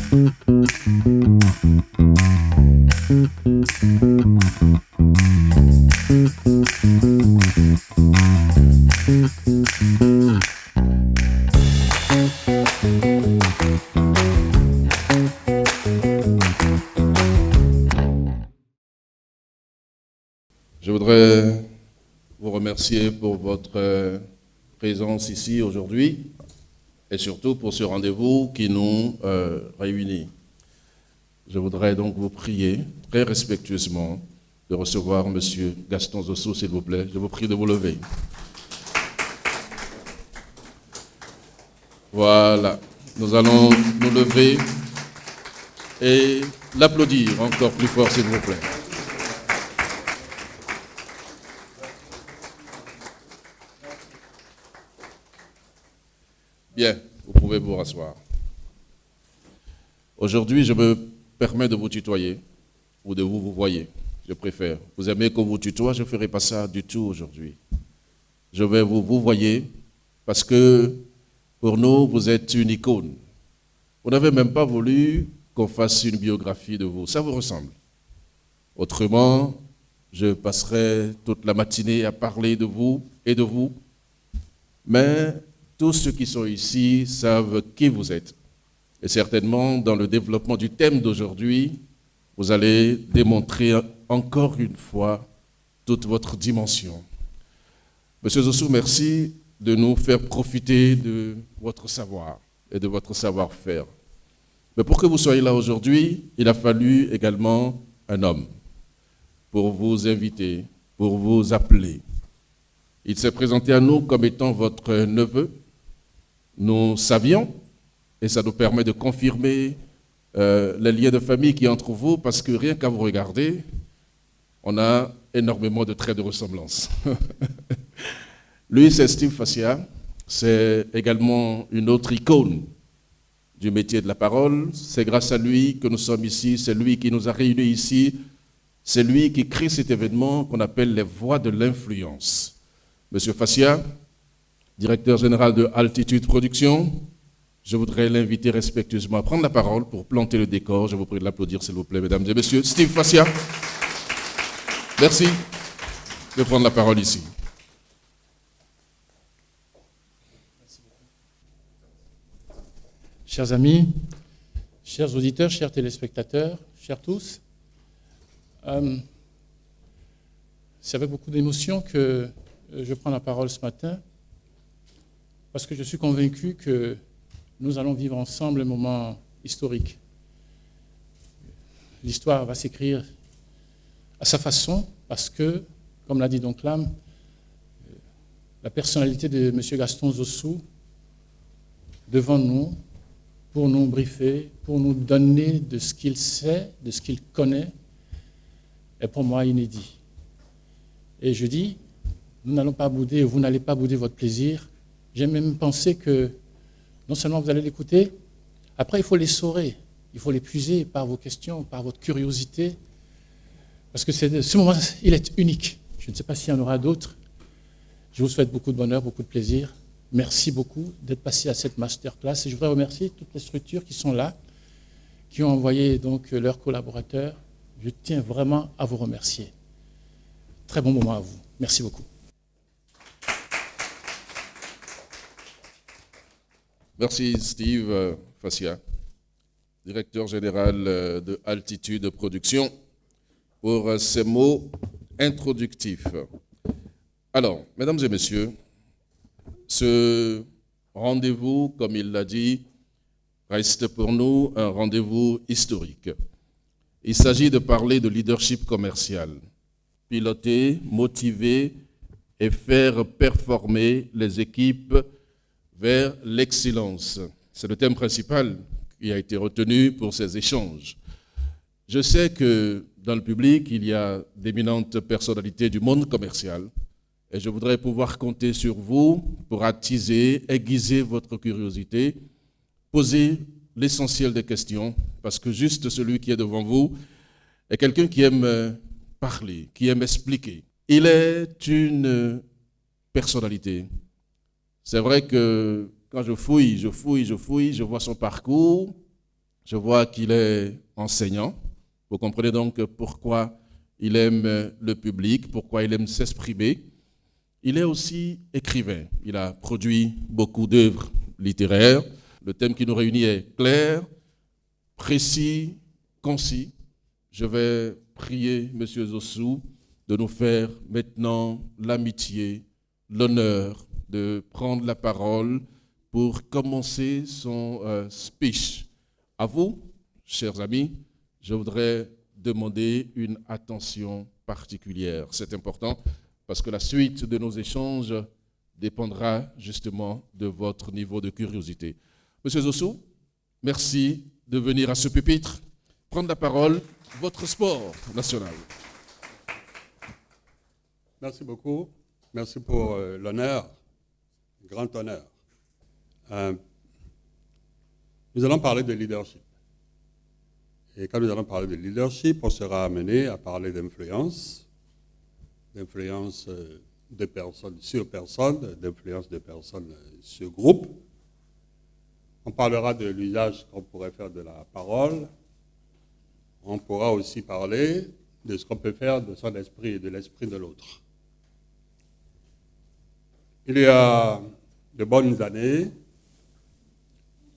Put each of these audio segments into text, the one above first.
Je voudrais vous remercier pour votre présence ici aujourd'hui et surtout pour ce rendez-vous qui nous réunit. Je voudrais donc vous prier très respectueusement de recevoir M. Gaston Zossou, s'il vous plaît. Je vous prie de vous lever. Voilà, nous allons nous lever et l'applaudir encore plus fort, s'il vous plaît. Bien, vous pouvez vous rasseoir. Aujourd'hui, je me permets de vous tutoyer ou de vous voyer, je préfère. Vous aimez qu'on vous tutoie, je ne ferai pas ça du tout aujourd'hui. Je vais vous voyer parce que pour nous, vous êtes une icône. Vous n'avez même pas voulu qu'on fasse une biographie de vous. Ça vous ressemble. Autrement, je passerai toute la matinée à parler de vous et de vous. Mais tous ceux qui sont ici savent qui vous êtes. Et certainement, dans le développement du thème d'aujourd'hui, vous allez démontrer encore une fois toute votre dimension. Monsieur Zossou, merci de nous faire profiter de votre savoir et de votre savoir-faire. Mais pour que vous soyez là aujourd'hui, il a fallu également un homme pour vous inviter, pour vous appeler. Il s'est présenté à nous comme étant votre neveu. Nous savions, et ça nous permet de confirmer les liens de famille qui entre vous, parce que rien qu'à vous regarder, on a énormément de traits de ressemblance. Lui, c'est Steve Fassia, c'est également une autre icône du métier de la parole. C'est grâce à lui que nous sommes ici, c'est lui qui nous a réunis ici, c'est lui qui crée cet événement qu'on appelle les voix de l'influence. Monsieur Fassia, directeur général de Altitude Production, je voudrais l'inviter respectueusement à prendre la parole pour planter le décor. Je vous prie de l'applaudir, s'il vous plaît, mesdames et messieurs. Steve Fassia, merci de prendre la parole ici. Chers amis, chers auditeurs, chers téléspectateurs, chers tous, c'est avec beaucoup d'émotion que je prends la parole ce matin, parce que je suis convaincu que nous allons vivre ensemble un moment historique. L'histoire va s'écrire à sa façon, parce que, comme l'a dit donc l'âme, la personnalité de M. Gaston Zossou, devant nous, pour nous briefer, pour nous donner de ce qu'il sait, de ce qu'il connaît, est pour moi inédit. Et je dis, nous n'allons pas bouder, vous n'allez pas bouder votre plaisir. J'ai même pensé que non seulement vous allez l'écouter, après il faut les saurer, il faut les puiser par vos questions, par votre curiosité, parce que ce moment, il est unique. Je ne sais pas s'il y en aura d'autres. Je vous souhaite beaucoup de bonheur, beaucoup de plaisir. Merci beaucoup d'être passé à cette masterclass. Et je voudrais remercier toutes les structures qui sont là, qui ont envoyé donc leurs collaborateurs. Je tiens vraiment à vous remercier. Très bon moment à vous. Merci beaucoup. Merci Steve Fassia, directeur général de Altitude Production, pour ces mots introductifs. Alors, mesdames et messieurs, ce rendez-vous, comme il l'a dit, reste pour nous un rendez-vous historique. Il s'agit de parler de leadership commercial, piloter, motiver et faire performer les équipes vers l'excellence. C'est le thème principal qui a été retenu pour ces échanges. Je sais que dans le public, il y a d'éminentes personnalités du monde commercial et je voudrais pouvoir compter sur vous pour attiser, aiguiser votre curiosité, poser l'essentiel des questions, parce que juste celui qui est devant vous est quelqu'un qui aime parler, qui aime expliquer. Il est une personnalité. C'est vrai que quand je fouille, je vois son parcours, Je vois qu'il est enseignant. Vous comprenez donc pourquoi il aime le public, pourquoi il aime s'exprimer. Il est aussi écrivain. Il a produit beaucoup d'œuvres littéraires. Le thème qui nous réunit est clair, précis, concis. Je vais prier M. Zossou de nous faire maintenant l'amitié, l'honneur de prendre la parole pour commencer son speech. À vous, chers amis, je voudrais demander une attention particulière. C'est important parce que la suite de nos échanges dépendra justement de votre niveau de curiosité. Monsieur Zossou, merci de venir à ce pupitre prendre la parole, votre sport national. Merci beaucoup. Merci pour l'honneur, grand honneur. Nous allons parler de leadership. Et quand nous allons parler de leadership, on sera amené à parler d'influence de personnes sur personnes, d'influence de personnes sur groupe. On parlera de l'usage qu'on pourrait faire de la parole. On pourra aussi parler de ce qu'on peut faire de son esprit et de l'esprit de l'autre. Il y a de bonnes années,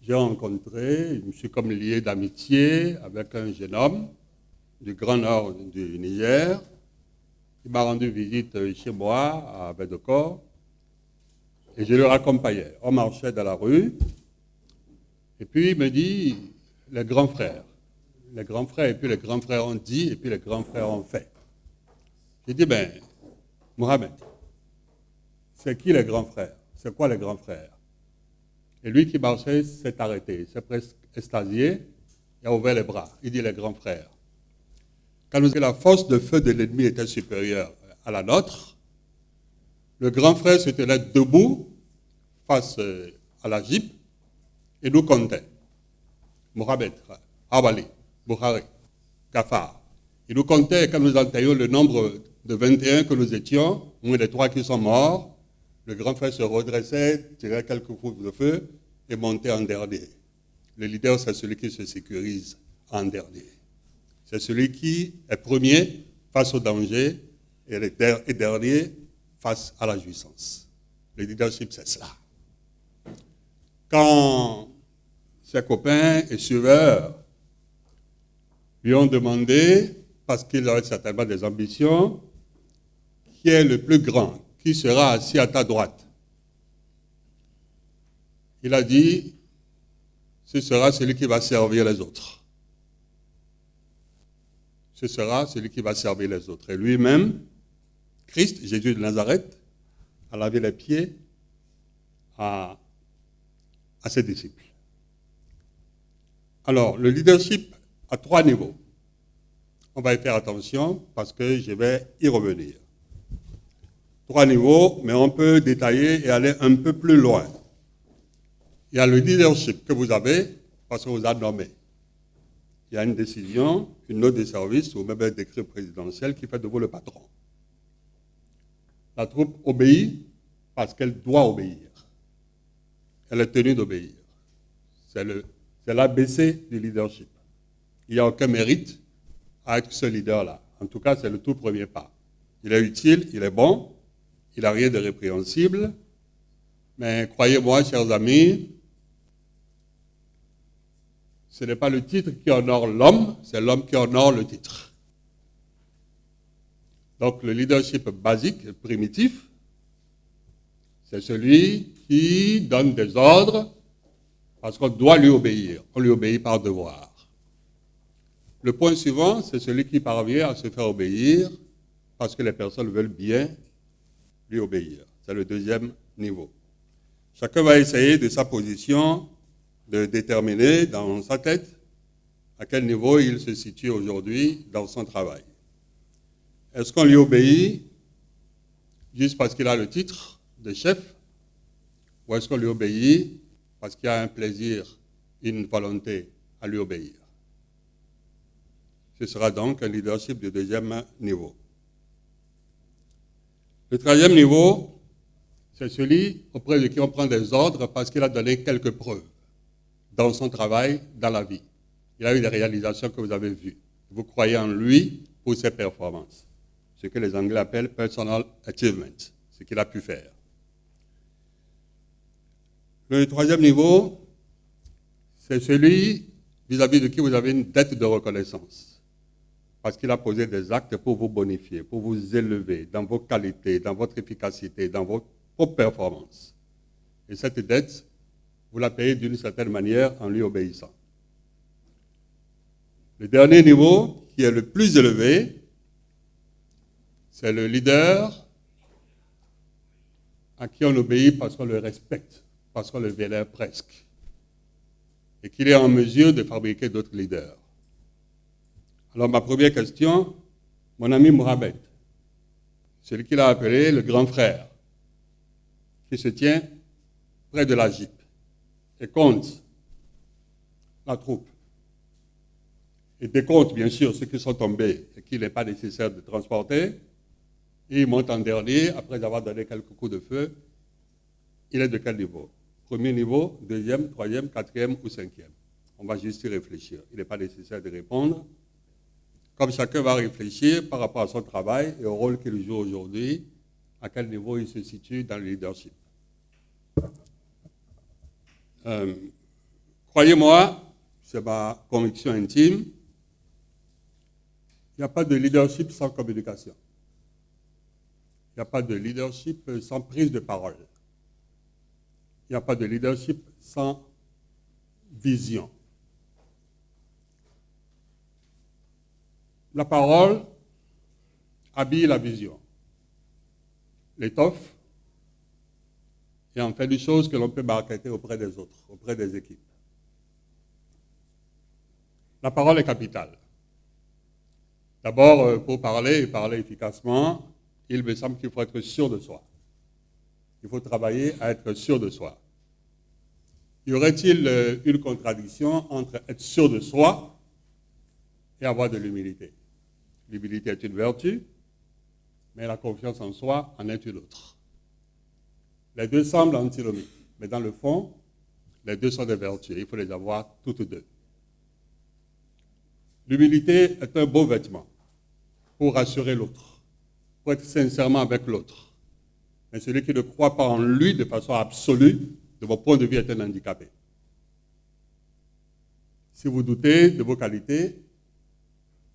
j'ai rencontré, je me suis comme lié d'amitié avec un jeune homme du Grand Nord du Niger. Il m'a rendu visite chez moi à Bedokor et je le raccompagnais. On marchait dans la rue et puis il me dit, les grands frères, et puis les grands frères ont dit, et puis les grands frères ont fait. J'ai dit, Mohamed, c'est qui les grands frères? C'est quoi les grands frères? Et lui qui marchait s'est arrêté, s'est presque extasié, il a ouvert les bras. Il dit les grands frères. Quand la force de feu de l'ennemi était supérieure à la nôtre, le grand frère se tenait debout face à la Jeep et nous comptait. Mohamed, Awali, Bukhari, Gafar. Il nous comptait quand nous entendions le nombre de 21 que nous étions, moins les 3 qui sont morts. Le grand frère se redressait, tirait quelques coups de feu et montait en dernier. Le leader, c'est celui qui se sécurise en dernier. C'est celui qui est premier face au danger et dernier face à la jouissance. Le leadership, c'est cela. Quand ses copains et suiveurs lui ont demandé, parce qu'il avait certainement des ambitions, qui est le plus grand, qui sera assis à ta droite? Il a dit, ce sera celui qui va servir les autres. Ce sera celui qui va servir les autres. Et lui-même, Christ, Jésus de Nazareth, a lavé les pieds à ses disciples. Alors, le leadership à 3 niveaux. On va y faire attention parce que je vais y revenir. 3 niveaux, mais on peut détailler et aller un peu plus loin. Il y a le leadership que vous avez parce qu'on vous a nommé. Il y a une décision, une note de service ou même un décret présidentiel qui fait de vous le patron. La troupe obéit parce qu'elle doit obéir. Elle est tenue d'obéir. C'est l'ABC du leadership. Il n'y a aucun mérite à être ce leader-là. En tout cas, c'est le tout premier pas. Il est utile, il est bon, il n'a rien de répréhensible, mais croyez-moi, chers amis, ce n'est pas le titre qui honore l'homme, c'est l'homme qui honore le titre. Donc le leadership basique, primitif, c'est celui qui donne des ordres parce qu'on doit lui obéir. On lui obéit par devoir. Le point suivant, c'est celui qui parvient à se faire obéir parce que les personnes veulent bien lui obéir. C'est le deuxième niveau. Chacun va essayer de sa position de déterminer dans sa tête à quel niveau il se situe aujourd'hui dans son travail. Est-ce qu'on lui obéit juste parce qu'il a le titre de chef ou est-ce qu'on lui obéit parce qu'il y a un plaisir, une volonté à lui obéir? Ce sera donc un leadership de deuxième niveau. Le troisième niveau, c'est celui auprès de qui on prend des ordres parce qu'il a donné quelques preuves dans son travail, dans la vie. Il a eu des réalisations que vous avez vues. Vous croyez en lui pour ses performances. Ce que les Anglais appellent personal achievement, ce qu'il a pu faire. Le troisième niveau, c'est celui vis-à-vis de qui vous avez une dette de reconnaissance. Parce qu'il a posé des actes pour vous bonifier, pour vous élever dans vos qualités, dans votre efficacité, dans vos propres performances. Et cette dette, vous la payez d'une certaine manière en lui obéissant. Le dernier niveau, qui est le plus élevé, c'est le leader à qui on obéit parce qu'on le respecte, parce qu'on le vénère presque, et qu'il est en mesure de fabriquer d'autres leaders. Alors ma première question, mon ami Mohamed, celui qu'il a appelé le grand frère, qui se tient près de la Jeep et compte la troupe. Et décompte bien sûr ceux qui sont tombés et qu'il n'est pas nécessaire de transporter. Et il monte en dernier, après avoir donné quelques coups de feu. Il est de quel niveau? Premier niveau, deuxième, troisième, quatrième ou cinquième? On va juste y réfléchir. Il n'est pas nécessaire de répondre. Comme chacun va réfléchir par rapport à son travail et au rôle qu'il joue aujourd'hui, à quel niveau il se situe dans le leadership. Croyez-moi, c'est ma conviction intime, il n'y a pas de leadership sans communication. Il n'y a pas de leadership sans prise de parole. Il n'y a pas de leadership sans vision. La parole habille la vision. L'étoffe et en fait des choses que l'on peut marketer auprès des autres, auprès des équipes. La parole est capitale. D'abord, pour parler et parler efficacement, il me semble qu'il faut être sûr de soi. Il faut travailler à être sûr de soi. Y aurait-il une contradiction entre être sûr de soi et avoir de l'humilité? L'humilité est une vertu, mais la confiance en soi en est une autre. Les deux semblent antinomiques, mais dans le fond, les deux sont des vertus. Il faut les avoir toutes deux. L'humilité est un beau vêtement pour rassurer l'autre, pour être sincèrement avec l'autre. Mais celui qui ne croit pas en lui de façon absolue, de mon point de vue, est un handicapé. Si vous doutez de vos qualités,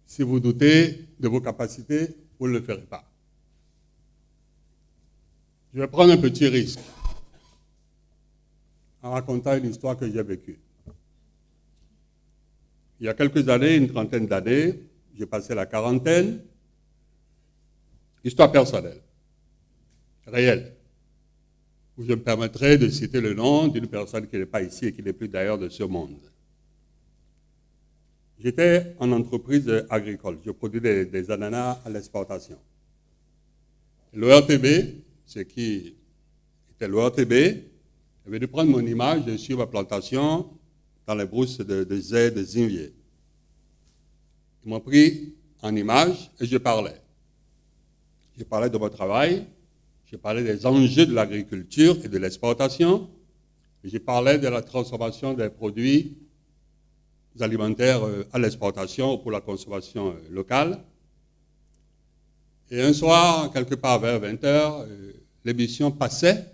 si vous doutez de vos capacités, vous ne le ferez pas. Je vais prendre un petit risque en racontant une histoire que j'ai vécue. Il y a quelques années, une trentaine d'années, j'ai passé la quarantaine. Histoire personnelle, réelle, où je me permettrai de citer le nom d'une personne qui n'est pas ici et qui n'est plus d'ailleurs de ce monde. J'étais en entreprise agricole, je produis des ananas à l'exportation. L'ORTB, ce qui était l'ORTB, avait dû prendre mon image sur ma plantation dans les brousses de zè de Zinvier. Ils m'ont pris en image et je parlais. Je parlais de mon travail, je parlais des enjeux de l'agriculture et de l'exportation, et je parlais de la transformation des produits alimentaires à l'exportation pour la consommation locale. Et un soir, quelque part vers 20h, l'émission passait,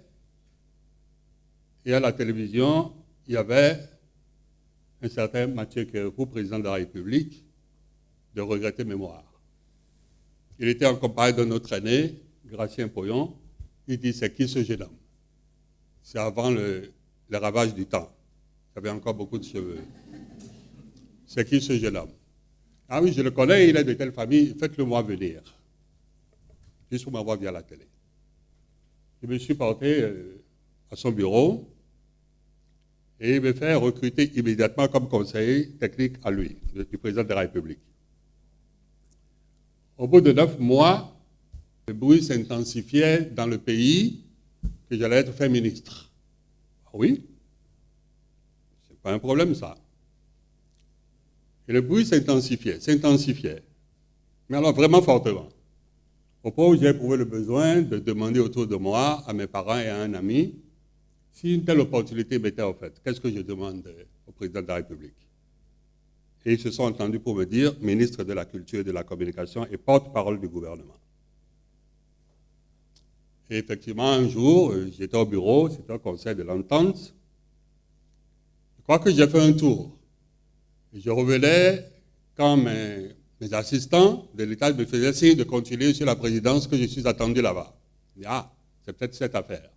et à la télévision, il y avait un certain Mathieu Kérékou, président de la République, de regretter mémoire. Il était en compagnie d'un autre aîné, Gratien Poyon. Il dit, c'est qui ce jeune homme? C'est avant le ravage du temps. Il avait encore beaucoup de cheveux. C'est qui ce jeune homme? Ah oui, je le connais, il est de telle famille, faites-le-moi venir. Juste pour m'avoir vu à la télé. Je me suis porté à son bureau et il me fait recruter immédiatement comme conseiller technique à lui, du président de la République. Au bout de 9 mois, le bruit s'intensifiait dans le pays que j'allais être fait ministre. Ah oui, c'est pas un problème ça. Et le bruit s'intensifiait. Mais alors vraiment fortement. Au point où j'ai éprouvé le besoin de demander autour de moi, à mes parents et à un ami, si une telle opportunité m'était offerte, qu'est-ce que je demande au président de la République? et ils se sont entendus pour me dire ministre de la Culture et de la Communication et porte-parole du gouvernement. Et effectivement, un jour, j'étais au bureau, c'était un conseil de l'entente. Je crois que j'ai fait un tour. Et je revenais quand mes assistants de l'État me faisaient signe de continuer sur la présidence que je suis attendu là-bas. Je dis, ah, c'est peut-être cette affaire.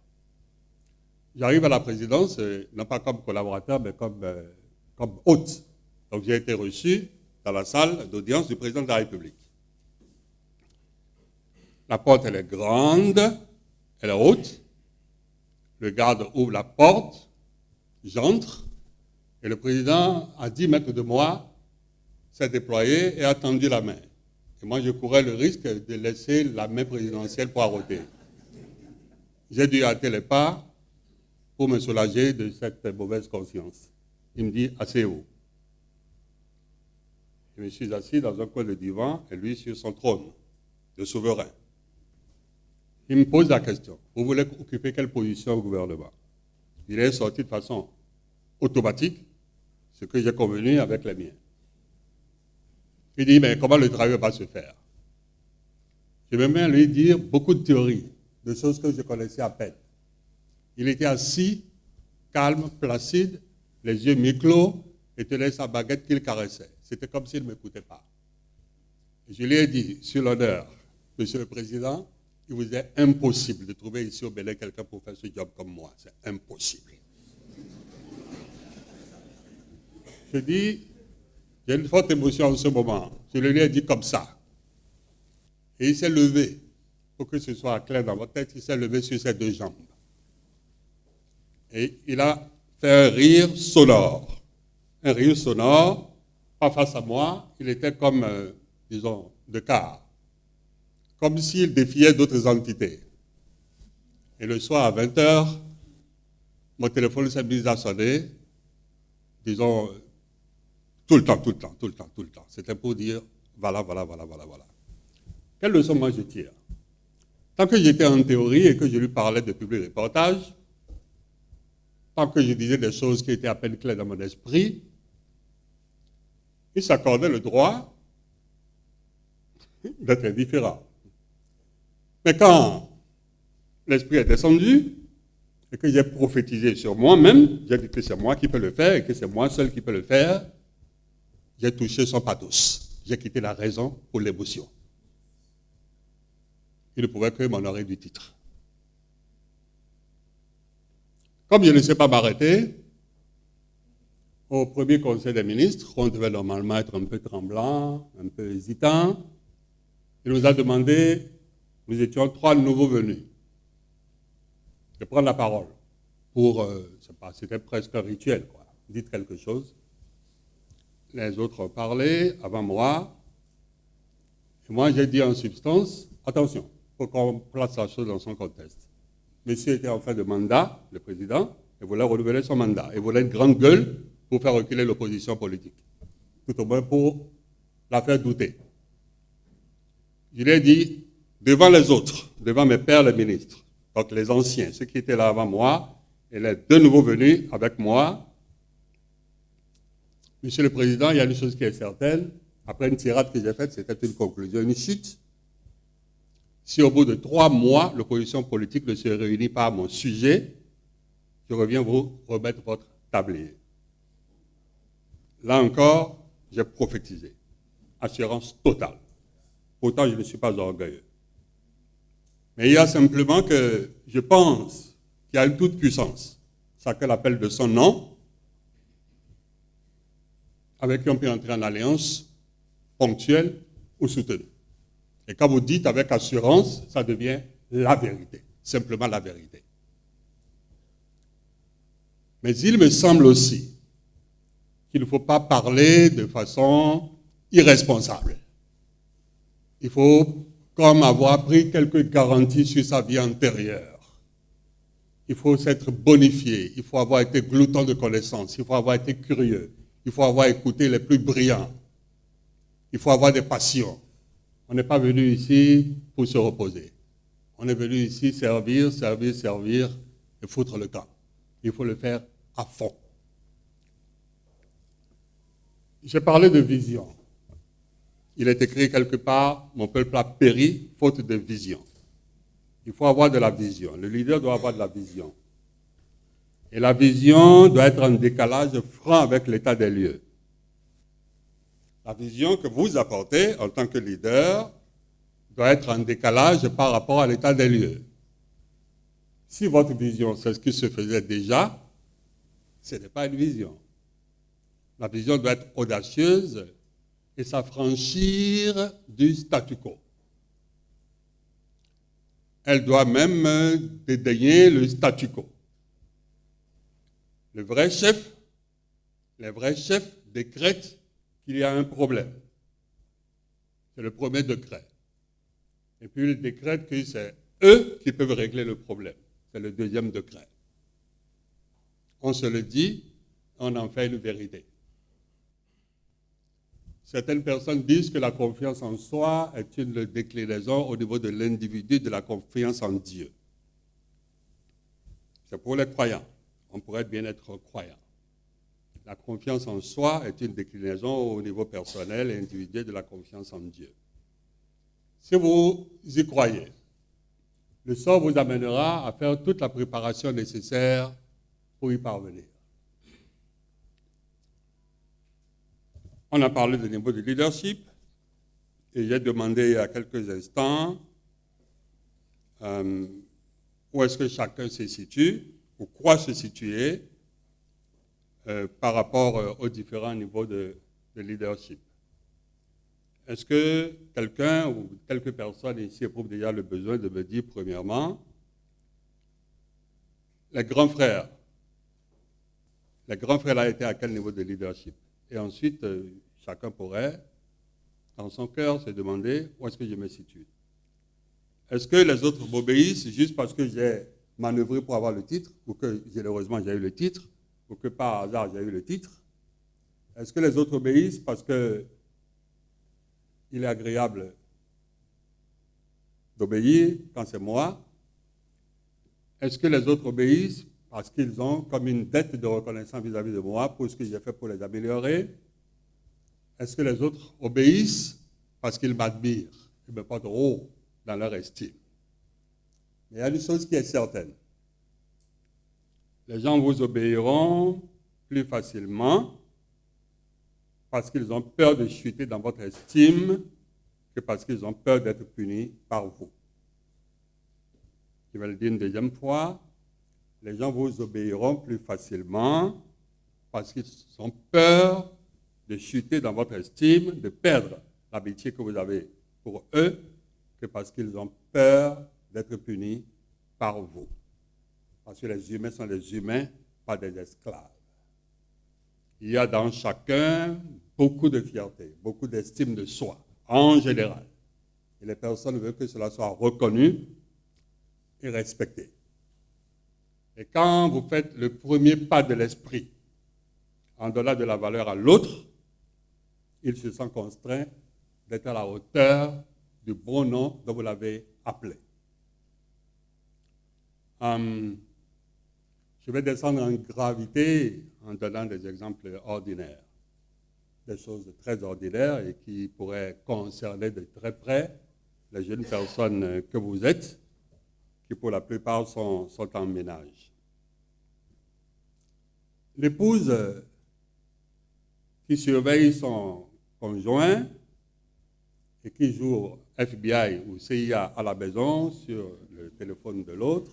J'arrive à la présidence, non pas comme collaborateur, mais comme hôte. Donc j'ai été reçu dans la salle d'audience du président de la République. La porte, elle est grande, elle est haute. Le garde ouvre la porte, j'entre, et le président, à 10 mètres de moi, s'est déployé et a tendu la main. Et moi, je courais le risque de laisser la main présidentielle poireauter. J'ai dû hâter les pas pour me soulager de cette mauvaise conscience. Il me dit, asseyez-vous. Je me suis assis dans un coin de divan et lui sur son trône de souverain. Il me pose la question, vous voulez occuper quelle position au gouvernement? Il est sorti de façon automatique, ce que j'ai convenu avec les miens. Il dit, mais comment le travail va se faire? Je me mets à lui dire beaucoup de théories, de choses que je connaissais à peine. Il était assis, calme, placide, les yeux mi-clos, et tenait sa baguette qu'il caressait. C'était comme s'il ne m'écoutait pas. Je lui ai dit, sur l'honneur, Monsieur le Président, il vous est impossible de trouver ici au Bénin quelqu'un pour faire ce job comme moi. C'est impossible. Je dis, j'ai une forte émotion en ce moment. Je lui ai dit comme ça. Et il s'est levé. Pour que ce soit clair dans votre tête, il s'est levé sur ses deux jambes. Et il a fait un rire sonore. Un rire sonore, pas face à moi, il était comme, disons, de quart. Comme s'il défiait d'autres entités. Et le soir à 20h, mon téléphone s'est mis à sonner, disons, tout le temps. C'était pour dire, voilà. Quelle leçon moi je tire? Tant que j'étais en théorie et que je lui parlais de public reportage, tant que je disais des choses qui étaient à peine claires dans mon esprit, il s'accordait le droit d'être indifférent. Mais quand l'esprit est descendu et que j'ai prophétisé sur moi-même, j'ai dit que c'est moi qui peux le faire et que c'est moi seul qui peux le faire, j'ai touché son pathos. J'ai quitté la raison pour l'émotion. Il ne pouvait que m'honorer du titre. Comme je ne sais pas m'arrêter, au premier conseil des ministres, on devait normalement être un peu tremblant, un peu hésitant. Il nous a demandé, nous étions 3 nouveaux venus, de prendre la parole pour, c'était presque un rituel, quoi. Dites quelque chose. Les autres ont parlé avant moi. Et moi, j'ai dit en substance, attention, il faut qu'on place la chose dans son contexte. Monsieur était en fin de mandat, le président, et voulait renouveler son mandat. Et voulait une grande gueule pour faire reculer l'opposition politique. Tout au moins pour la faire douter. Je lui ai dit, devant les autres, devant mes pères les ministres, donc les anciens, ceux qui étaient là avant moi, et les 2 nouveaux venus avec moi, Monsieur le Président, il y a une chose qui est certaine, après une tirade que j'ai faite, c'était une conclusion, une chute. Si au bout de 3 mois, l'opposition politique ne se réunit pas à mon sujet, je reviens vous remettre votre tablier. Là encore, j'ai prophétisé. Assurance totale. Pourtant, je ne suis pas orgueilleux. Mais il y a simplement que je pense qu'il y a une toute puissance, chacun l'appelle de son nom, avec qui on peut entrer en alliance ponctuelle ou soutenue. Et quand vous dites avec assurance, ça devient la vérité, simplement la vérité. Mais il me semble aussi qu'il ne faut pas parler de façon irresponsable. Il faut comme avoir pris quelques garanties sur sa vie antérieure. Il faut s'être bonifié, il faut avoir été glouton de connaissances, il faut avoir été curieux, il faut avoir écouté les plus brillants, il faut avoir des passions. On n'est pas venu ici pour se reposer. On est venu ici servir et foutre le camp. Il faut le faire à fond. J'ai parlé de vision. Il est écrit quelque part, mon peuple a péri faute de vision. Il faut avoir de la vision. Le leader doit avoir de la vision. Et la vision doit être en décalage franc avec l'état des lieux. La vision que vous apportez en tant que leader doit être en décalage par rapport à l'état des lieux. Si votre vision, c'est ce qui se faisait déjà, ce n'est pas une vision. La vision doit être audacieuse et s'affranchir du statu quo. Elle doit même dédaigner le statu quo. Les vrais chefs décrètent qu'il y a un problème. C'est le premier décret. Et puis ils décrètent que c'est eux qui peuvent régler le problème. C'est le deuxième décret. On se le dit, on en fait une vérité. Certaines personnes disent que la confiance en soi est une déclinaison au niveau de l'individu de la confiance en Dieu. C'est pour les croyants. On pourrait bien être croyant. La confiance en soi est une déclinaison au niveau personnel et individuel de la confiance en Dieu. Si vous y croyez, le sort vous amènera à faire toute la préparation nécessaire pour y parvenir. On a parlé du niveau de leadership et j'ai demandé il y a quelques instants où est-ce que chacun se situe ou croit se situer par rapport aux différents niveaux de leadership. Est-ce que quelqu'un ou quelques personnes ici éprouvent déjà le besoin de me dire premièrement, les grands frères a été à quel niveau de leadership? Et ensuite, chacun pourrait, dans son cœur, se demander où est-ce que je me situe. Est-ce que les autres m'obéissent juste parce que j'ai manœuvré pour avoir le titre, ou que généreusement j'ai eu le titre, ou que par hasard j'ai eu le titre? Est-ce que les autres obéissent parce que il est agréable d'obéir quand c'est moi? Est-ce que les autres obéissent parce qu'ils ont comme une dette de reconnaissance vis-à-vis de moi pour ce que j'ai fait pour les améliorer? Est-ce que les autres obéissent parce qu'ils m'admirent et me portent haut dans leur estime? Mais il y a une chose qui est certaine. Les gens vous obéiront plus facilement parce qu'ils ont peur de chuter dans votre estime que parce qu'ils ont peur d'être punis par vous. Je vais le dire une deuxième fois. Les gens vous obéiront plus facilement parce qu'ils ont peur de chuter dans votre estime, de perdre l'amitié que vous avez pour eux, que parce qu'ils ont peur d'être punis par vous. Parce que les humains sont des humains, pas des esclaves. Il y a dans chacun beaucoup de fierté, beaucoup d'estime de soi, en général. Et les personnes veulent que cela soit reconnu et respecté. Et quand vous faites le premier pas de l'esprit, en donnant de la valeur à l'autre, il se sent contraint d'être à la hauteur du bon nom dont vous l'avez appelé. Je vais descendre en gravité en donnant des exemples ordinaires, des choses très ordinaires et qui pourraient concerner de très près les jeunes personnes que vous êtes, qui pour la plupart sont en ménage. L'épouse qui surveille son conjoint et qui joue FBI ou CIA à la maison sur le téléphone de l'autre,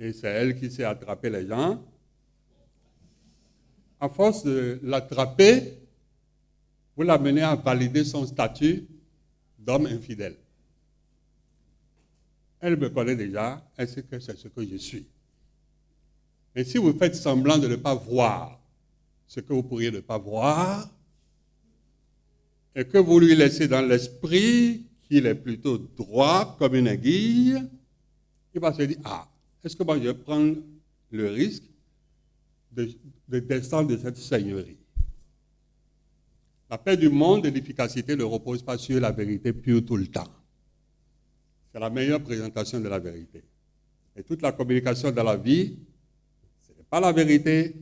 et c'est elle qui sait attraper les gens. À force de l'attraper, vous l'amenez à valider son statut d'homme infidèle. Elle me connaît déjà, elle sait que c'est ce que je suis. Mais si vous faites semblant de ne pas voir ce que vous pourriez ne pas voir, et que vous lui laissez dans l'esprit qu'il est plutôt droit comme une aiguille, il va se dire, ah, est-ce que moi je vais prendre le risque de descendre de cette seigneurie? La paix du monde et l'efficacité ne reposent pas sur la vérité pure tout le temps. C'est la meilleure présentation de la vérité. Et toute la communication dans la vie, ce n'est pas la vérité,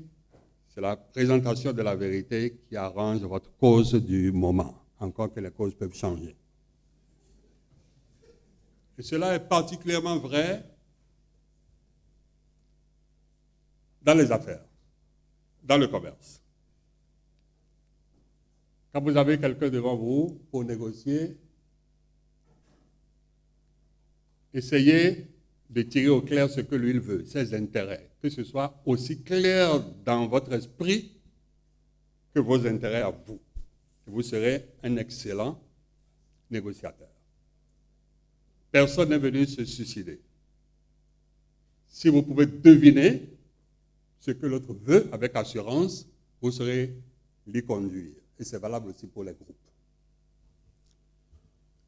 C'est la présentation de la vérité qui arrange votre cause du moment, encore que les causes peuvent changer. Et cela est particulièrement vrai dans les affaires, dans le commerce. Quand vous avez quelqu'un devant vous pour négocier, essayez de tirer au clair ce que lui il veut, ses intérêts, que ce soit aussi clair dans votre esprit que vos intérêts à vous. Et vous serez un excellent négociateur. Personne n'est venu se suicider. Si vous pouvez deviner ce que l'autre veut avec assurance, vous saurez l'y conduire. Et c'est valable aussi pour les groupes.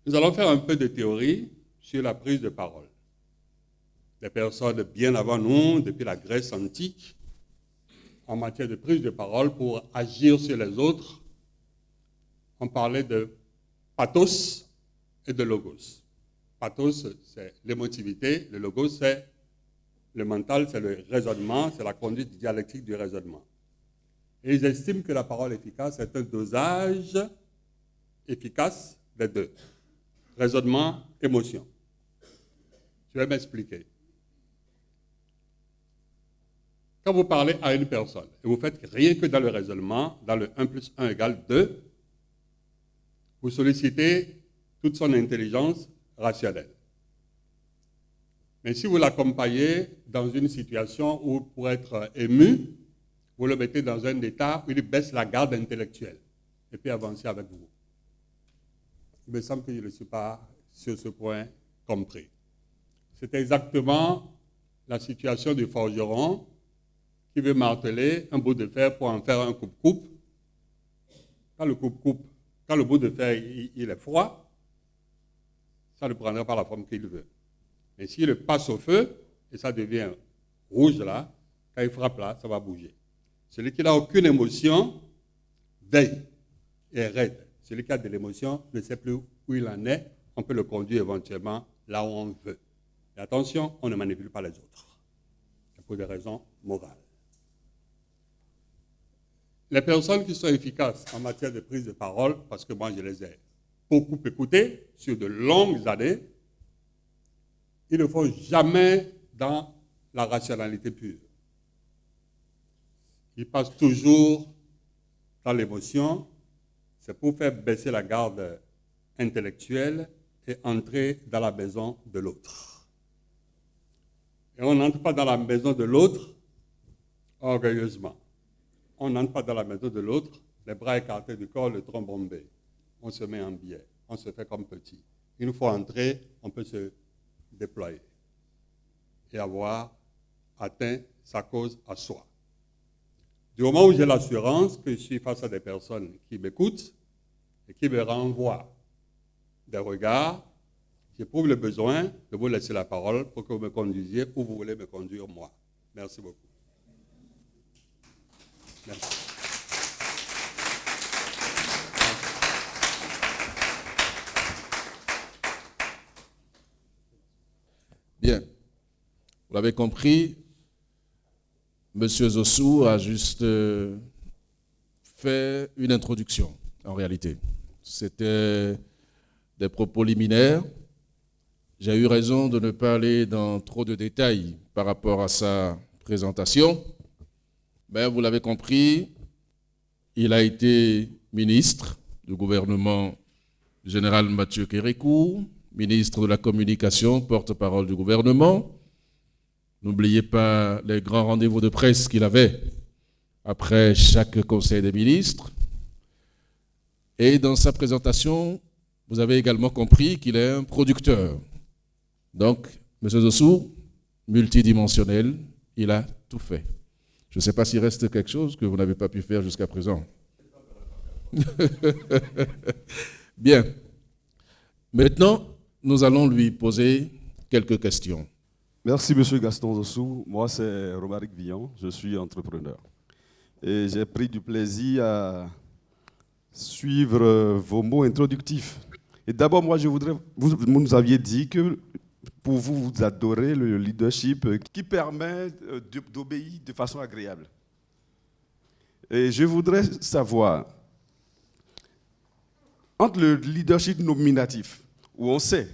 Nous allons faire un peu de théorie sur la prise de parole. Les personnes bien avant nous, depuis la Grèce antique, en matière de prise de parole pour agir sur les autres, on parlait de pathos et de logos. Pathos, c'est l'émotivité. Le logos, c'est le mental, c'est le raisonnement, c'est la conduite dialectique du raisonnement. Et ils estiment que la parole efficace est un dosage efficace des deux. Raisonnement, émotion. Je vais m'expliquer. Quand vous parlez à une personne, et vous faites rien que dans le raisonnement, dans le 1 plus 1 égale 2, vous sollicitez toute son intelligence rationnelle. Mais si vous l'accompagnez dans une situation où, pour être ému, vous le mettez dans un état où il baisse la garde intellectuelle et puis avancer avec vous. Il me semble que je ne suis pas sur ce point compris. C'est exactement la situation du forgeron qui veut marteler un bout de fer pour en faire un coupe-coupe. Quand le bout de fer il est froid, ça ne prendra pas la forme qu'il veut. Mais s'il le passe au feu, et ça devient rouge là, quand il frappe là, ça va bouger. Celui qui n'a aucune émotion veille et raide. Celui qui a de l'émotion ne sait plus où il en est, on peut le conduire éventuellement là où on veut. Et attention, on ne manipule pas les autres. C'est pour des raisons morales. Les personnes qui sont efficaces en matière de prise de parole, parce que moi je les ai beaucoup écoutées sur de longues années, ils ne font jamais dans la rationalité pure. Ils passent toujours dans l'émotion. C'est pour faire baisser la garde intellectuelle et entrer dans la maison de l'autre. Et on n'entre pas dans la maison de l'autre orgueilleusement. On n'entre pas dans la maison de l'autre, les bras écartés du corps, le tronc bombé. On se met en biais, on se fait comme petit. Une fois entré, on peut se déployer et avoir atteint sa cause à soi. Du moment où j'ai l'assurance que je suis face à des personnes qui m'écoutent et qui me renvoient des regards, j'éprouve le besoin de vous laisser la parole pour que vous me conduisiez où vous voulez me conduire moi. Merci beaucoup. Merci. Bien. Vous l'avez compris, M. Zossou a juste fait une introduction, en réalité. C'était des propos liminaires. J'ai eu raison de ne pas aller dans trop de détails par rapport à sa présentation. Mais vous l'avez compris, il a été ministre du gouvernement général Mathieu Kérékou, ministre de la Communication, porte-parole du gouvernement. N'oubliez pas les grands rendez-vous de presse qu'il avait après chaque conseil des ministres. Et dans sa présentation, vous avez également compris qu'il est un producteur. Donc, M. Zossou, multidimensionnel, il a tout fait. Je ne sais pas s'il reste quelque chose que vous n'avez pas pu faire jusqu'à présent. Bien. Maintenant, nous allons lui poser quelques questions. Merci, M. Gaston Zossou. Moi, c'est Romaric Villon, je suis entrepreneur. Et j'ai pris du plaisir à suivre vos mots introductifs. Et d'abord, moi, je voudrais... Vous nous aviez dit que pour vous, vous adorez le leadership qui permet d'obéir de façon agréable. Et je voudrais savoir, entre le leadership nominatif, où on sait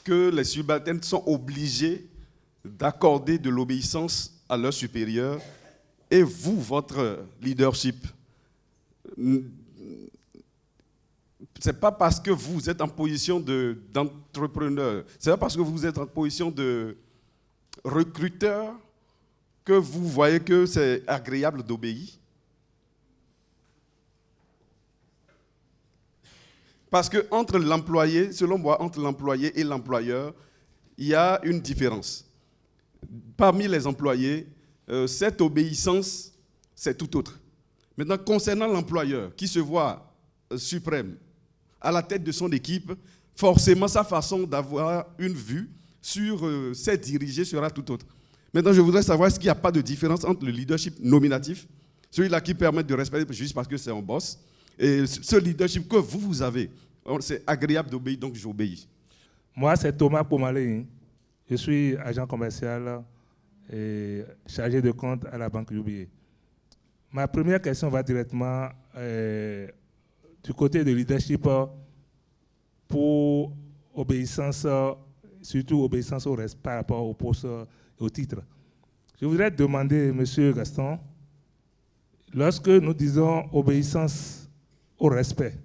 que les subalternes sont obligés d'accorder de l'obéissance à leurs supérieurs, et vous, votre leadership, c'est pas parce que vous êtes en position d'entrepreneur, c'est pas parce que vous êtes en position de recruteur que vous voyez que c'est agréable d'obéir. Parce que entre l'employé, selon moi, entre l'employé et l'employeur, il y a une différence. Parmi les employés, cette obéissance, c'est tout autre. Maintenant, concernant l'employeur qui se voit suprême, à la tête de son équipe, forcément sa façon d'avoir une vue sur ses dirigés sera tout autre. Maintenant, je voudrais savoir, est-ce qu'il n'y a pas de différence entre le leadership nominatif, celui-là qui permet de respecter juste parce que c'est un boss, et ce leadership que vous avez, c'est agréable d'obéir, donc j'obéis. Moi, c'est Thomas Pomalé. Je suis agent commercial et chargé de compte à la Banque UBA. Ma première question va directement du côté de leadership pour obéissance, surtout obéissance au respect par rapport au poste et au titre. Je voudrais demander, M. Gaston, lorsque nous disons obéissance au respect,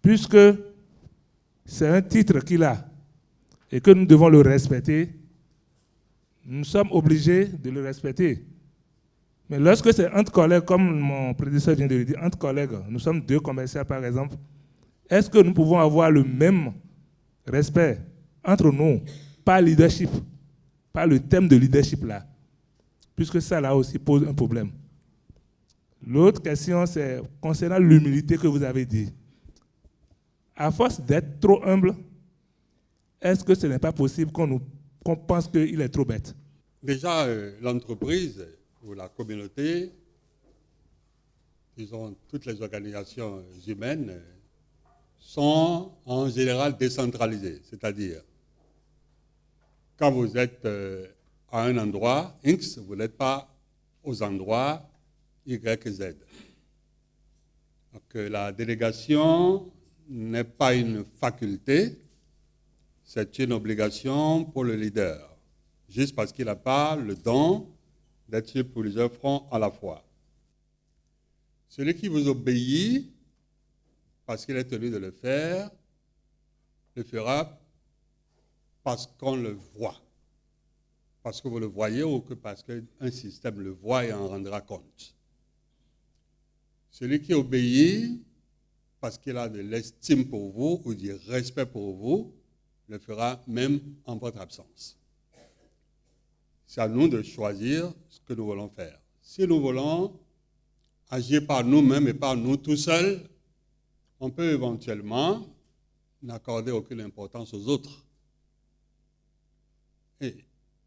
puisque c'est un titre qu'il a et que nous devons le respecter, nous sommes obligés de le respecter. Mais lorsque c'est entre collègues, comme mon prédécesseur vient de le dire, entre collègues, nous sommes deux commerciaux par exemple, est-ce que nous pouvons avoir le même respect entre nous, pas leadership, pas le thème de leadership là, puisque ça là aussi pose un problème. L'autre question, c'est concernant l'humilité que vous avez dit. À force d'être trop humble, est-ce que ce n'est pas possible qu'on pense qu'il est trop bête? Déjà, l'entreprise ou la communauté, disons toutes les organisations humaines, sont en général décentralisées. C'est-à-dire, quand vous êtes à un endroit X, vous n'êtes pas aux endroits Y et Z. Donc, la délégation n'est pas une faculté, c'est une obligation pour le leader, juste parce qu'il n'a pas le don d'être sur plusieurs fronts à la fois. Celui qui vous obéit, parce qu'il est tenu de le faire, le fera parce qu'on le voit, parce que vous le voyez ou que parce qu'un système le voit et en rendra compte. Celui qui obéit parce qu'il a de l'estime pour vous ou du respect pour vous, le fera même en votre absence. C'est à nous de choisir ce que nous voulons faire. Si nous voulons agir par nous-mêmes et par nous tout seuls, on peut éventuellement n'accorder aucune importance aux autres. Et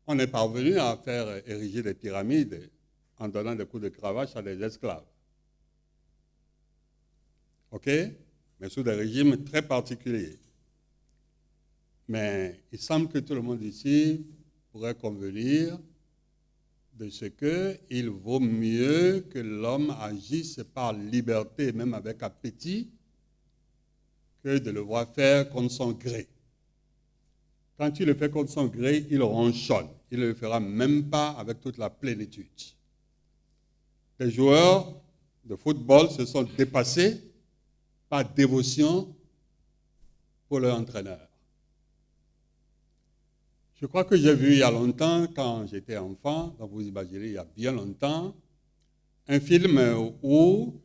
on est parvenu à faire ériger des pyramides en donnant des coups de cravache à des esclaves. OK? Mais sous des régimes très particuliers. Mais il semble que tout le monde ici pourrait convenir de ce qu'il vaut mieux que l'homme agisse par liberté, même avec appétit, que de le voir faire contre son gré. Quand tu le fais contre son gré, il ronchonne. Il ne le fera même pas avec toute la plénitude. Les joueurs de football se sont dépassés par dévotion pour leur entraîneur. Je crois que j'ai vu il y a longtemps, quand j'étais enfant, donc vous imaginez, il y a bien longtemps, un film où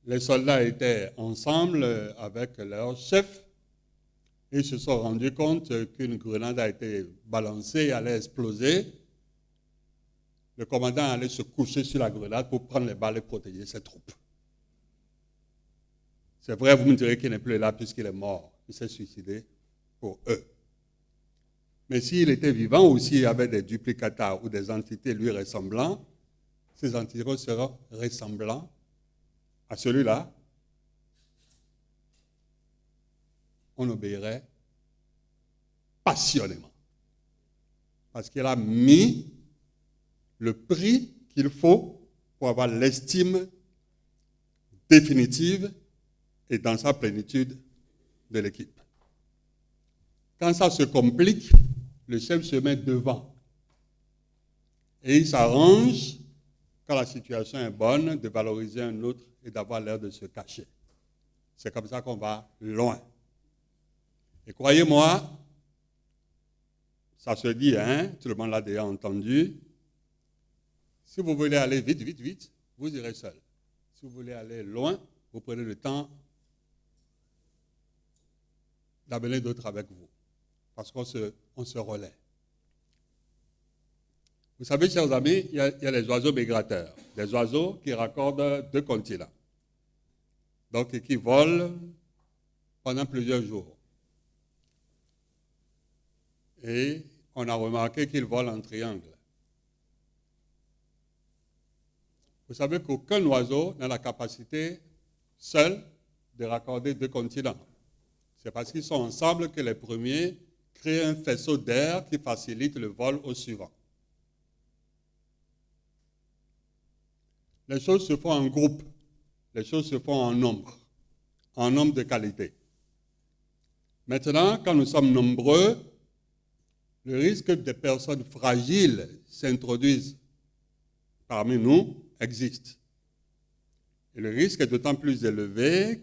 les soldats étaient ensemble avec leur chef et ils se sont rendus compte qu'une grenade a été balancée et allait exploser. Le commandant allait se coucher sur la grenade pour prendre les balles et protéger ses troupes. C'est vrai, vous me direz qu'il n'est plus là puisqu'il est mort. Il s'est suicidé pour eux. Mais s'il était vivant ou s'il y avait des duplicata ou des entités lui ressemblant, ces entités seront ressemblants à celui-là. On obéirait passionnément. Parce qu'il a mis le prix qu'il faut pour avoir l'estime définitive et dans sa plénitude de l'équipe. Quand ça se complique, le chef se met devant et il s'arrange, quand la situation est bonne, de valoriser un autre et d'avoir l'air de se cacher. C'est comme ça qu'on va loin. Et croyez-moi, ça se dit, hein, tout le monde l'a déjà entendu, si vous voulez aller vite, vite, vite, vous irez seul. Si vous voulez aller loin, vous prenez le temps d'amener d'autres avec vous, parce qu'on se relaie. Vous savez, chers amis, il y a les oiseaux migrateurs, des oiseaux qui raccordent 2 continents, donc et qui volent pendant plusieurs jours. Et on a remarqué qu'ils volent en triangle. Vous savez qu'aucun oiseau n'a la capacité seul de raccorder 2 continents. C'est parce qu'ils sont ensemble que les premiers créent un faisceau d'air qui facilite le vol au suivant. Les choses se font en groupe, les choses se font en nombre de qualité. Maintenant, quand nous sommes nombreux, le risque que des personnes fragiles s'introduisent parmi nous existe. Et le risque est d'autant plus élevé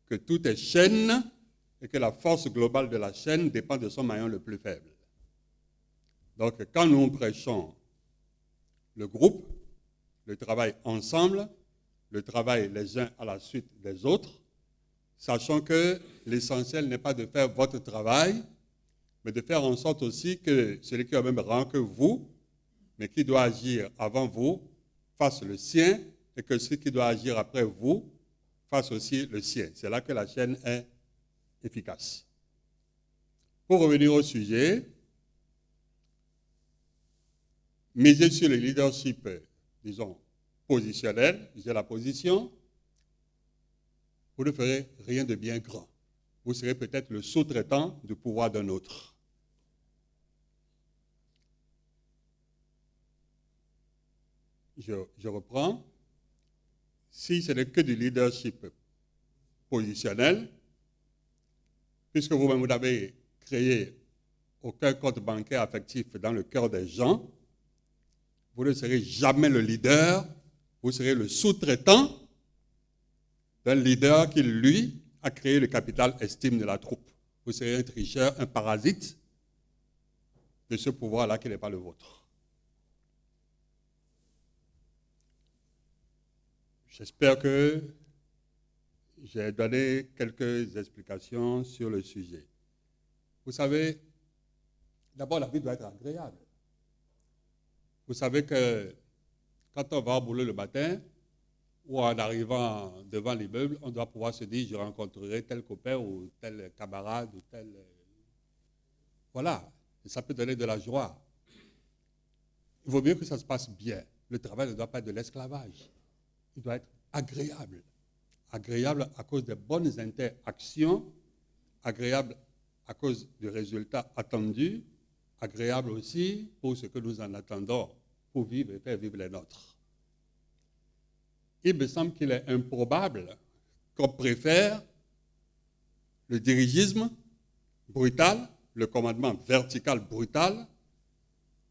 que tout est chaîne et que la force globale de la chaîne dépend de son maillon le plus faible. Donc, quand nous prêchons le groupe, le travail ensemble, le travail les uns à la suite des autres, sachant que l'essentiel n'est pas de faire votre travail, mais de faire en sorte aussi que celui qui a le même rang que vous, mais qui doit agir avant vous, fasse le sien, et que celui qui doit agir après vous fasse aussi le sien. C'est là que la chaîne est efficace. Pour revenir au sujet, miser sur le leadership, disons, positionnel, j'ai la position, vous ne ferez rien de bien grand. Vous serez peut-être le sous-traitant du pouvoir d'un autre. Je reprends. Si ce n'est que du leadership positionnel, puisque vous-même vous n'avez créé aucun compte bancaire affectif dans le cœur des gens, vous ne serez jamais le leader, vous serez le sous-traitant d'un leader qui, lui, a créé le capital estime de la troupe. Vous serez un tricheur, un parasite de ce pouvoir-là qui n'est pas le vôtre. J'espère que j'ai donné quelques explications sur le sujet. Vous savez, d'abord, la vie doit être agréable. Vous savez que quand on va au boulot le matin, ou en arrivant devant l'immeuble, on doit pouvoir se dire, je rencontrerai tel copain ou tel camarade ou tel... Voilà, et ça peut donner de la joie. Il vaut mieux que ça se passe bien. Le travail ne doit pas être de l'esclavage. Il doit être agréable. Agréable à cause des bonnes interactions, agréable à cause du résultat attendu, agréable aussi pour ce que nous en attendons pour vivre et faire vivre les nôtres. Il me semble qu'il est improbable qu'on préfère le dirigisme brutal, le commandement vertical brutal,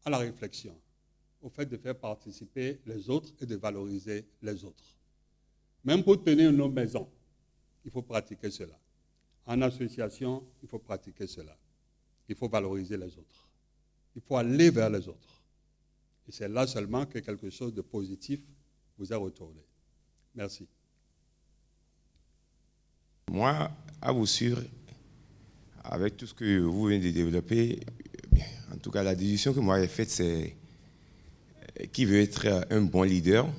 à la réflexion, au fait de faire participer les autres et de valoriser les autres. Même pour tenir nos maisons, il faut pratiquer cela. En association, il faut pratiquer cela. Il faut valoriser les autres. Il faut aller vers les autres. Et c'est là seulement que quelque chose de positif vous est retourné. Merci. Moi, à vous suivre, avec tout ce que vous venez de développer, en tout cas la décision que moi j'ai faite, c'est qui veut être un bon leader.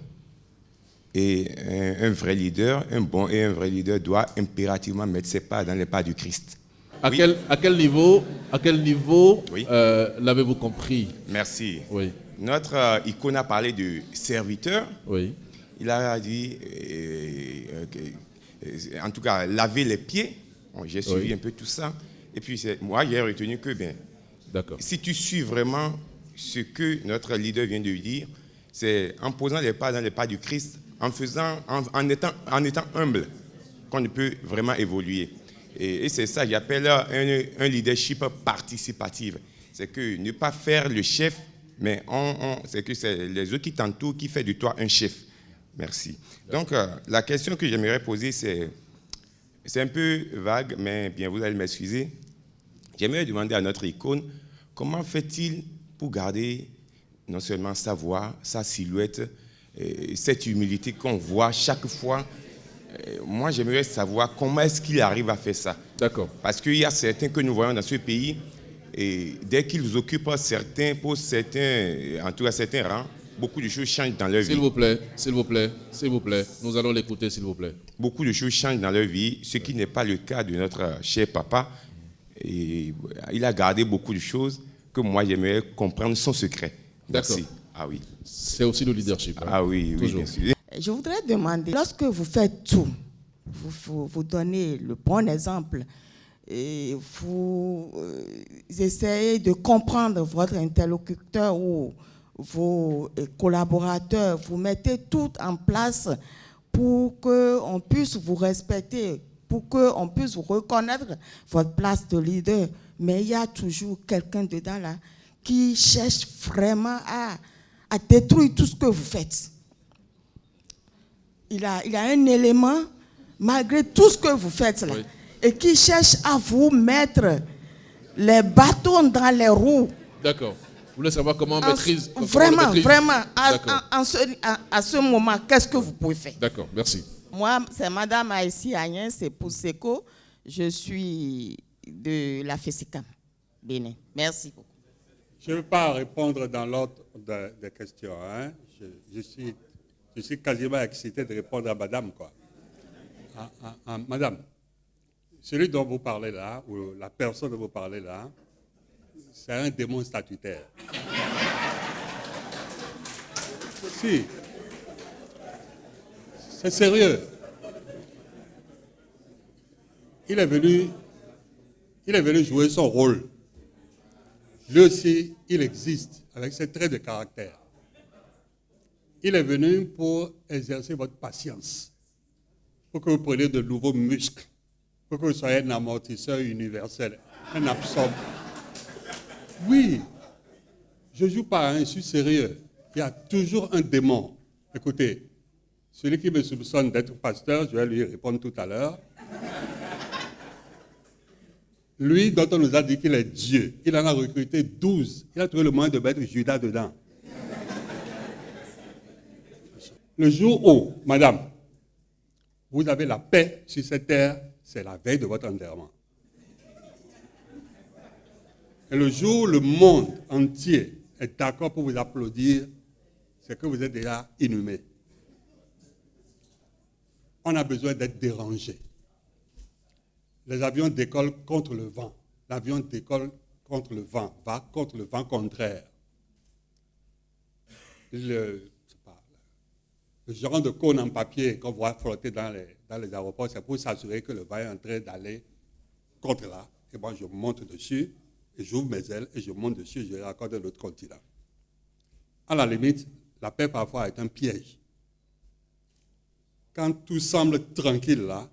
Et un vrai leader, un bon et un vrai leader doit impérativement mettre ses pas dans les pas du Christ. À quel niveau Oui. L'avez-vous compris? Merci. Oui. Notre icône a parlé de serviteur. Oui. Il a dit, en tout cas, laver les pieds. Bon, j'ai suivi un peu tout ça. Et puis, moi, j'ai retenu que, si tu suis vraiment ce que notre leader vient de dire, C'est en posant les pas dans les pas du Christ, en étant humble, qu'on ne peut vraiment évoluer. Et c'est ça, j'appelle un leadership participatif. C'est que ne pas faire le chef, mais c'est que c'est les autres qui t'entourent qui fait de toi un chef. Merci. Donc, la question que j'aimerais poser, c'est un peu vague, mais bien, vous allez m'excuser. J'aimerais demander à notre icône, comment fait-il pour garder non seulement sa voix, sa silhouette, cette humilité qu'on voit chaque fois. Moi, j'aimerais savoir comment est-ce qu'il arrive à faire ça. D'accord. Parce qu'il y a certains que nous voyons dans ce pays, et dès qu'ils occupent certains postes, en tout cas certains rangs, beaucoup de choses changent dans leur vie. S'il vous plaît. Nous allons l'écouter, s'il vous plaît. Beaucoup de choses changent dans leur vie, ce qui n'est pas le cas de notre cher papa. Et il a gardé beaucoup de choses que moi, j'aimerais comprendre son secret. D'accord. Merci. Ah oui. C'est aussi le leadership. Hein? Ah oui, oui, bien sûr. Je voudrais demander, lorsque vous faites tout, vous donnez le bon exemple, et vous essayez de comprendre votre interlocuteur ou vos collaborateurs, vous mettez tout en place pour qu'on puisse vous respecter, pour qu'on puisse vous reconnaître votre place de leader. Mais il y a toujours quelqu'un dedans là qui cherche vraiment à détruire tout ce que vous faites. Il a un élément, malgré tout ce que vous faites là, oui, et qui cherche à vous mettre les bâtons dans les roues. D'accord. Vous voulez savoir comment on maîtrise? Vraiment. À ce moment, qu'est-ce que vous pouvez faire? D'accord, merci. Moi, c'est Madame Aïssi Agnès, c'est pour SECO. Je suis de la FESICAM, Bénin. Merci beaucoup. Je ne veux pas répondre dans l'ordre des questions. Hein. Je suis quasiment excité de répondre à Madame, quoi. Madame, celui dont vous parlez là, ou la personne dont vous parlez là, c'est un démon statutaire. Si. C'est sérieux. Il est venu jouer son rôle. Lui aussi, il existe avec ses traits de caractère. Il est venu pour exercer votre patience, pour que vous preniez de nouveaux muscles, pour que vous soyez un amortisseur universel, un absorbant. Oui, je ne joue pas, je suis sérieux. Il y a toujours un démon. Écoutez, celui qui me soupçonne d'être pasteur, je vais lui répondre tout à l'heure. Lui, dont on nous a dit qu'il est Dieu, il en a recruté 12. Il a trouvé le moyen de mettre Judas dedans. Le jour où, madame, vous avez la paix sur cette terre, c'est la veille de votre enterrement. Et le jour où le monde entier est d'accord pour vous applaudir, c'est que vous êtes déjà inhumé. On a besoin d'être dérangé. Les avions décollent contre le vent. L'avion décolle contre le vent, va contre le vent contraire. Le genre de cône en papier qu'on voit flotter dans les aéroports, c'est pour s'assurer que le vent est en train d'aller contre là. Et moi, je monte dessus, et j'ouvre mes ailes, et je monte dessus, et je raccorde de l'autre continent. À la limite, la paix parfois est un piège. Quand tout semble tranquille là,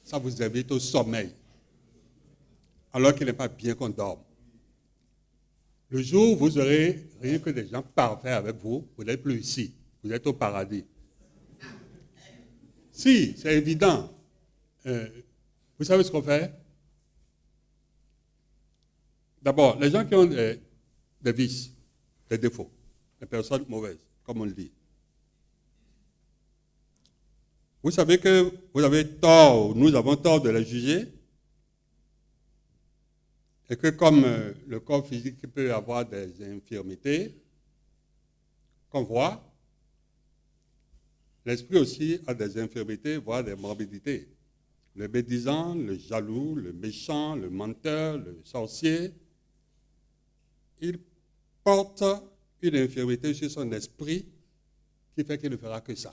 ça vous invite au sommeil, alors qu'il n'est pas bien qu'on dorme. Le jour où vous aurez rien que des gens parfaits avec vous, vous n'êtes plus ici, vous êtes au paradis. Si, c'est évident. Vous savez ce qu'on fait? D'abord, les gens qui ont des vices, des défauts, des personnes mauvaises, comme on le dit. Vous savez que vous avez tort, nous avons tort de les juger, et que comme le corps physique peut avoir des infirmités qu'on voit, l'esprit aussi a des infirmités, voire des morbidités. Le médisant, le jaloux, le méchant, le menteur, le sorcier, il porte une infirmité sur son esprit qui fait qu'il ne fera que ça.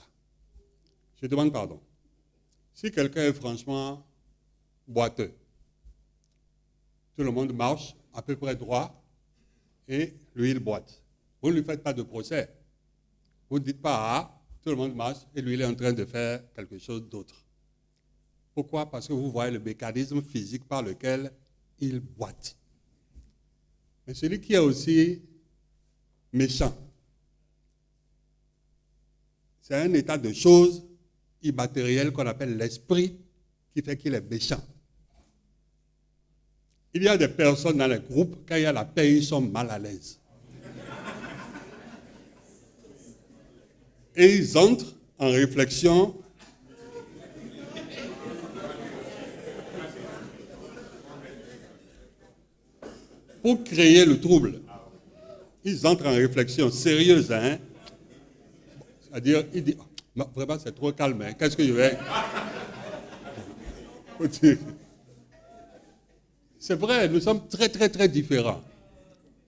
Je demande pardon. Si quelqu'un est franchement boiteux, tout le monde marche à peu près droit et lui il boite. Vous ne lui faites pas de procès. Vous ne dites pas, ah, tout le monde marche et lui, il est en train de faire quelque chose d'autre. Pourquoi? Parce que vous voyez le mécanisme physique par lequel il boite. Mais celui qui est aussi méchant, c'est un état de choses immatérielles qu'on appelle l'esprit qui fait qu'il est méchant. Il y a des personnes dans les groupes, quand il y a la paix, ils sont mal à l'aise. Et ils entrent en réflexion. Pour créer le trouble. Ils entrent en réflexion sérieuse, hein. C'est-à-dire, ils disent, non, vraiment c'est trop calme, hein. Qu'est-ce que je vais... C'est vrai, nous sommes très, très, très différents.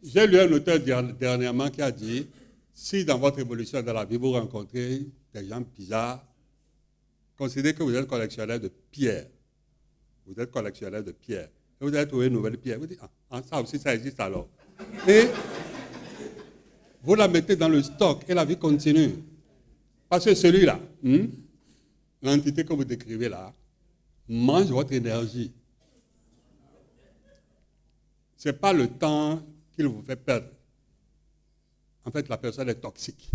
J'ai lu un auteur dernièrement qui a dit, si dans votre évolution dans la vie, vous rencontrez des gens bizarres, considérez que vous êtes collectionneur de pierres. Vous êtes collectionneur de pierres. Et vous avez trouvé une nouvelle pierre. Vous dites, ah, ça aussi, ça existe alors. Et vous la mettez dans le stock et la vie continue. Parce que celui-là, l'entité que vous décrivez là, mange votre énergie. Ce n'est pas le temps qu'il vous fait perdre. En fait, la personne est toxique.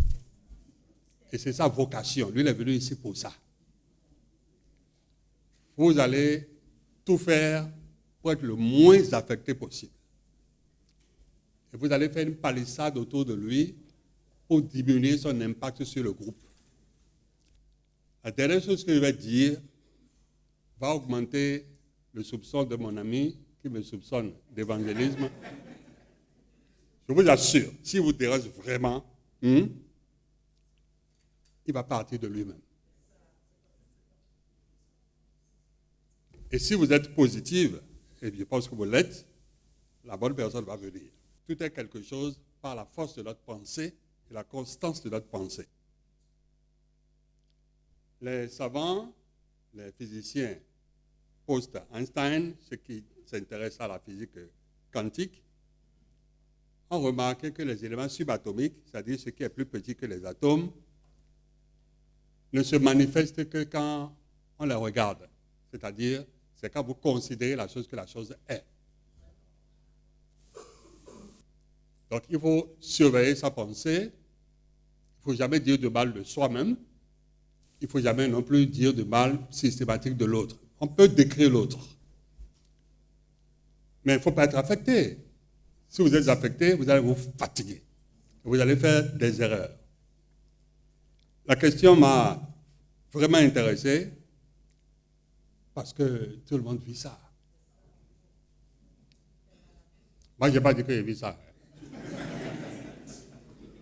Et c'est sa vocation. Lui, il est venu ici pour ça. Vous allez tout faire pour être le moins affecté possible. Et vous allez faire une palissade autour de lui pour diminuer son impact sur le groupe. La dernière chose que je vais dire va augmenter le soupçon de mon ami qui me soupçonne d'évangélisme. Je vous assure, s'il vous dérange vraiment, il va partir de lui-même. Et si vous êtes positive, et je pense que vous l'êtes, la bonne personne va venir. Tout est quelque chose par la force de notre pensée et la constance de notre pensée. Les savants, les physiciens post-Einstein, ceux qui s'intéressent à la physique quantique, ont remarqué que les éléments subatomiques, c'est-à-dire ce qui est plus petit que les atomes, ne se manifestent que quand on les regarde. C'est-à-dire, c'est quand vous considérez la chose que la chose est. Donc, il faut surveiller sa pensée. Il ne faut jamais dire de mal de soi-même. Il ne faut jamais non plus dire de mal systématique de l'autre. On peut décrire l'autre. Mais il ne faut pas être affecté. Si vous êtes affecté, vous allez vous fatiguer. Vous allez faire des erreurs. La question m'a vraiment intéressé parce que tout le monde vit ça. Moi, je n'ai pas dit que je vis ça.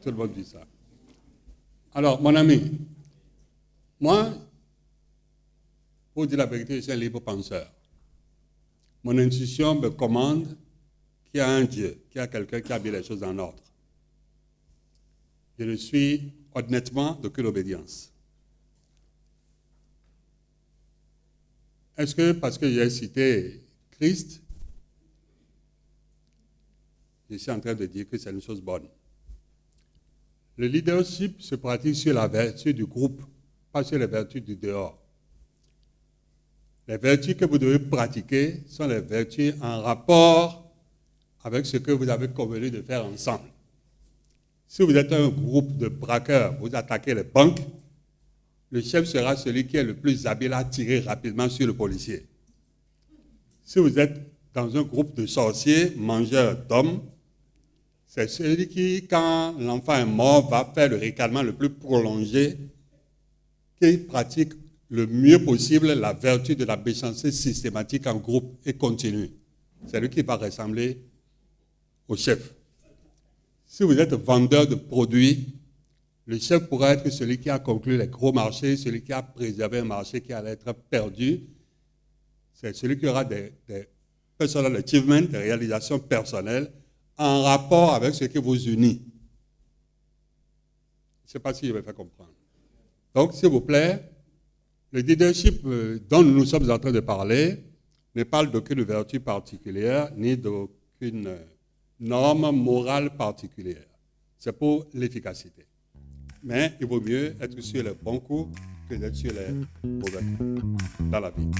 Tout le monde vit ça. Alors, mon ami, moi, pour dire la vérité, je suis un libre penseur. Mon intuition me commande qu'il y a un Dieu, qu'il y a quelqu'un qui a mis les choses en ordre. Je ne suis honnêtement d'aucune obédience. Est-ce que parce que j'ai cité Christ, je suis en train de dire que c'est une chose bonne? Le leadership se pratique sur la vertu du groupe, pas sur les vertus du dehors. Les vertus que vous devez pratiquer sont les vertus en rapport avec ce que vous avez convenu de faire ensemble. Si vous êtes un groupe de braqueurs, vous attaquez les banques, le chef sera celui qui est le plus habile à tirer rapidement sur le policier. Si vous êtes dans un groupe de sorciers, mangeurs d'hommes, c'est celui qui, quand l'enfant est mort, va faire le ricanement le plus prolongé, qui pratique le mieux possible la vertu de la méchanceté systématique en groupe et continue. C'est lui qui va ressembler au chef. Si vous êtes vendeur de produits, le chef pourra être celui qui a conclu les gros marchés, celui qui a préservé un marché qui allait être perdu. C'est celui qui aura des personal achievements, des réalisations personnelles en rapport avec ce qui vous unit. Je ne sais pas si je vais faire comprendre. Donc, s'il vous plaît, le leadership dont nous sommes en train de parler ne parle d'aucune vertu particulière, ni d'aucune norme morale particulière. C'est pour l'efficacité. Mais il vaut mieux être sur les bons coups que d'être sur les mauvais coups dans la vie.